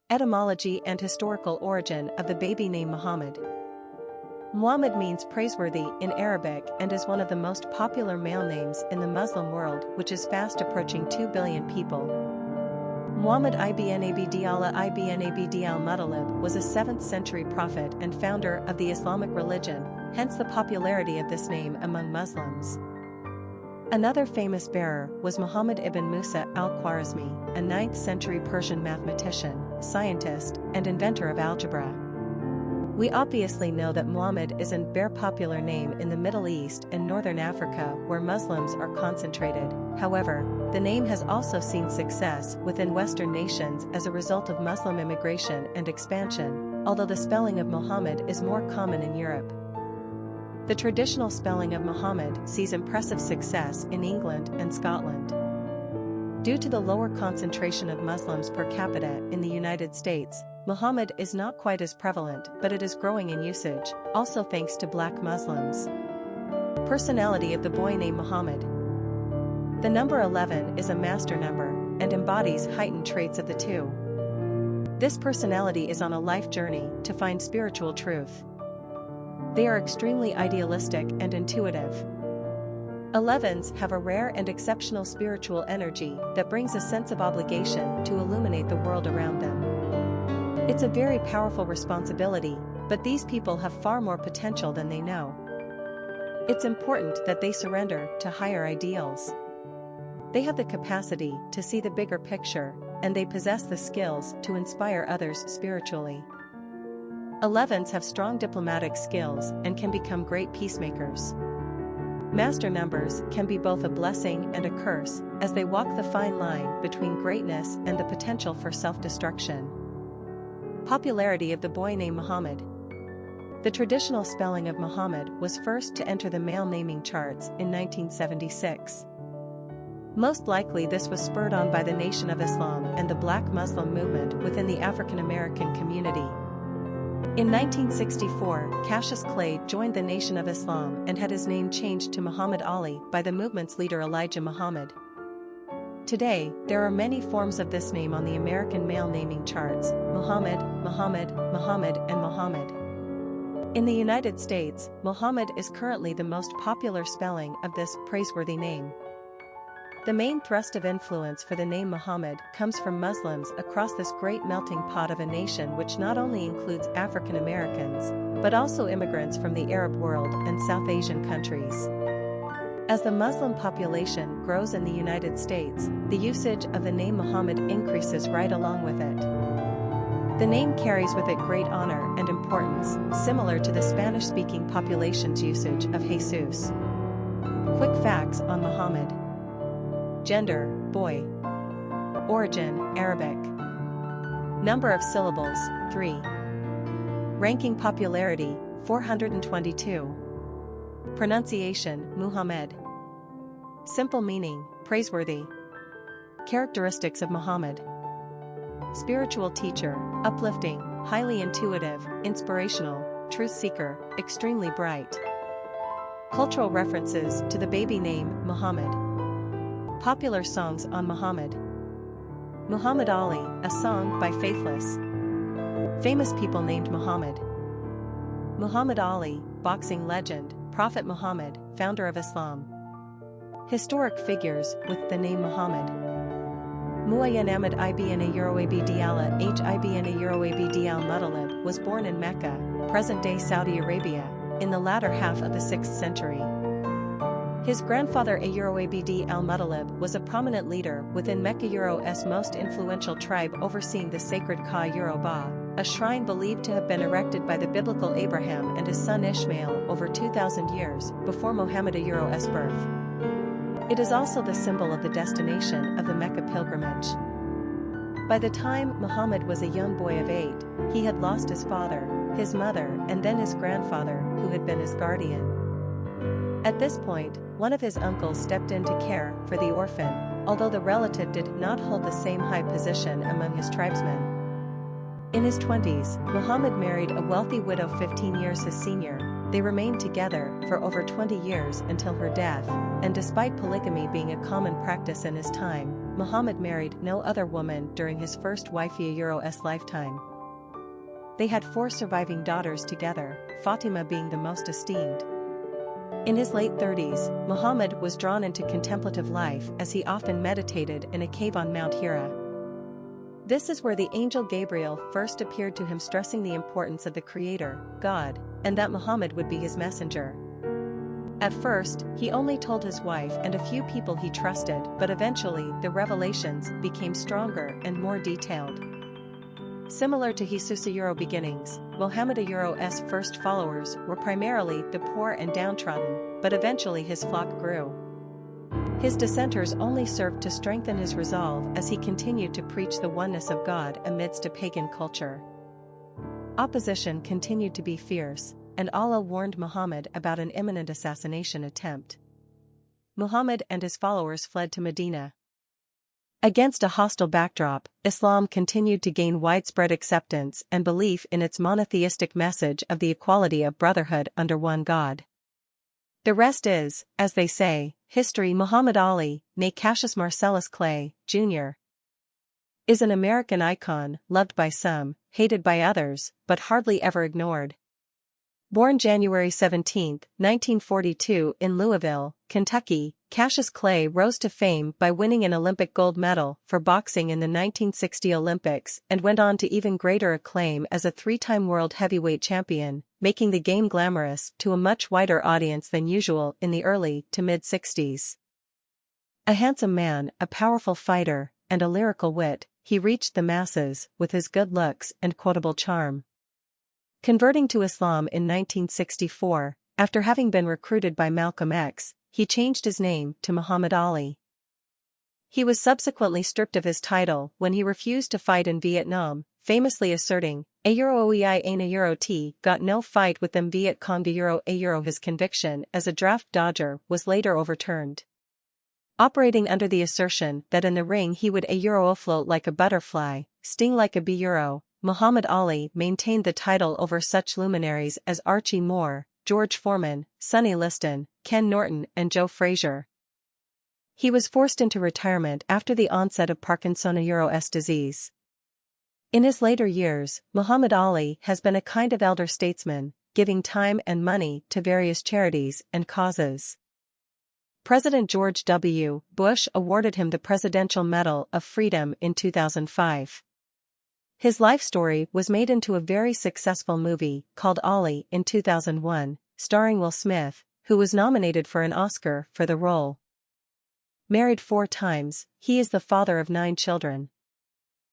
Etymology and historical origin of the baby name Muhammad. Muhammad means praiseworthy in Arabic and is one of the most popular male names in the Muslim world, which is fast approaching 2 billion people. Muhammad ibn Abd-Allāh ibn Abd-Allāh was a 7th century prophet and founder of the Islamic religion, hence the popularity of this name among Muslims. Another famous bearer was Muhammad ibn Musa al-Khwarizmi, a 9th century Persian mathematician, scientist, and inventor of algebra. We obviously know that Muhammad is a very popular name in the Middle East and Northern Africa where Muslims are concentrated. However, the name has also seen success within Western nations as a result of Muslim immigration and expansion, although the spelling of Muhammad is more common in Europe. The traditional spelling of Muhammad sees impressive success in England and Scotland. Due to the lower concentration of Muslims per capita in the United States, Muhammad is not quite as prevalent, but it is growing in usage, also thanks to black Muslims. Personality of the boy named Muhammad. The number 11 is a master number and embodies heightened traits of the two. This personality is on a life journey to find spiritual truth. They are extremely idealistic and intuitive. 11s have a rare and exceptional spiritual energy that brings a sense of obligation to illuminate the world around them. It's a very powerful responsibility, but these people have far more potential than they know. It's important that they surrender to higher ideals. They have the capacity to see the bigger picture, and they possess the skills to inspire others spiritually. 11s have strong diplomatic skills and can become great peacemakers. Master numbers can be both a blessing and a curse, as they walk the fine line between greatness and the potential for self-destruction. Popularity of the boy named Muhammad. The traditional spelling of Muhammad was first to enter the male naming charts in 1976. Most likely this was spurred on by the Nation of Islam and the Black Muslim movement within the African American community. In 1964, Cassius Clay joined the Nation of Islam and had his name changed to Muhammad Ali by the movement's leader Elijah Muhammad. Today, there are many forms of this name on the American male naming charts: Muhammad, Muhammad, Muhammad, and Muhammad. In the United States, Muhammad is currently the most popular spelling of this praiseworthy name. The main thrust of influence for the name Muhammad comes from Muslims across this great melting pot of a nation which not only includes African Americans, but also immigrants from the Arab world and South Asian countries. As the Muslim population grows in the United States, the usage of the name Muhammad increases right along with it. The name carries with it great honor and importance, similar to the Spanish-speaking population's usage of Jesús. Quick facts on Muhammad. Gender, boy. Origin, Arabic. Number of syllables, 3. Ranking popularity, 422. Pronunciation, Muhammad. Simple meaning, praiseworthy. Characteristics of Muhammad. Spiritual teacher, uplifting, highly intuitive, inspirational, truth seeker, extremely bright. Cultural references to the baby name, Muhammad. Popular songs on Muhammad. Muhammad Ali, a song by Faithless. Famous people named Muhammad. Muhammad Ali, boxing legend, Prophet Muhammad, founder of Islam. Historic figures with the name Muhammad. Muhammad ibn Abd-Allāh Abd-Allāh was born in Mecca, present-day Saudi Arabia, in the latter half of the 6th century. His grandfather Abd-Allāh was a prominent leader within Mecca's most influential tribe overseeing the sacred Kaaba, a shrine believed to have been erected by the biblical Abraham and his son Ishmael over 2,000 years before Muhammad's birth. It is also the symbol of the destination of the Mecca pilgrimage. By the time Muhammad was a young boy of 8, he had lost his father, his mother, and then his grandfather, who had been his guardian. At this point, one of his uncles stepped in to care for the orphan, although the relative did not hold the same high position among his tribesmen. In his 20s, Muhammad married a wealthy widow 15 years his senior. They remained together for over 20 years until her death, and despite polygamy being a common practice in his time, Muhammad married no other woman during his first wife's lifetime. They had 4 surviving daughters together, Fatima being the most esteemed. In his late 30s, Muhammad was drawn into contemplative life as he often meditated in a cave on Mount Hira. This is where the angel Gabriel first appeared to him, stressing the importance of the Creator, God, and that Muhammad would be his messenger. At first, he only told his wife and a few people he trusted, but eventually the revelations became stronger and more detailed. Similar to Jesús' beginnings, Muhammad's first followers were primarily the poor and downtrodden, but eventually his flock grew. His dissenters only served to strengthen his resolve as he continued to preach the oneness of God amidst a pagan culture. Opposition continued to be fierce, and Allah warned Muhammad about an imminent assassination attempt. Muhammad and his followers fled to Medina. Against a hostile backdrop, Islam continued to gain widespread acceptance and belief in its monotheistic message of the equality of brotherhood under one God. The rest is, as they say, history. Muhammad Ali, née Cassius Marcellus Clay, Jr., is an American icon, loved by some, hated by others, but hardly ever ignored. Born January 17, 1942 in Louisville, Kentucky, Cassius Clay rose to fame by winning an Olympic gold medal for boxing in the 1960 Olympics and went on to even greater acclaim as a 3-time world heavyweight champion, making the game glamorous to a much wider audience than usual in the early to mid-60s. A handsome man, a powerful fighter, and a lyrical wit, he reached the masses with his good looks and quotable charm. Converting to Islam in 1964, after having been recruited by Malcolm X, he changed his name to Muhammad Ali. He was subsequently stripped of his title when he refused to fight in Vietnam, famously asserting, "Oei ain't T got no fight with them Viet Cong." His conviction as a draft dodger was later overturned. Operating under the assertion that in the ring he would float like a butterfly, sting like a bee. Muhammad Ali maintained the title over such luminaries as Archie Moore, George Foreman, Sonny Liston, Ken Norton and Joe Frazier. He was forced into retirement after the onset of Parkinson's disease. In his later years, Muhammad Ali has been a kind of elder statesman, giving time and money to various charities and causes. President George W. Bush awarded him the Presidential Medal of Freedom in 2005. His life story was made into a very successful movie called Ali in 2001, starring Will Smith, who was nominated for an Oscar for the role. Married 4 times, he is the father of 9 children.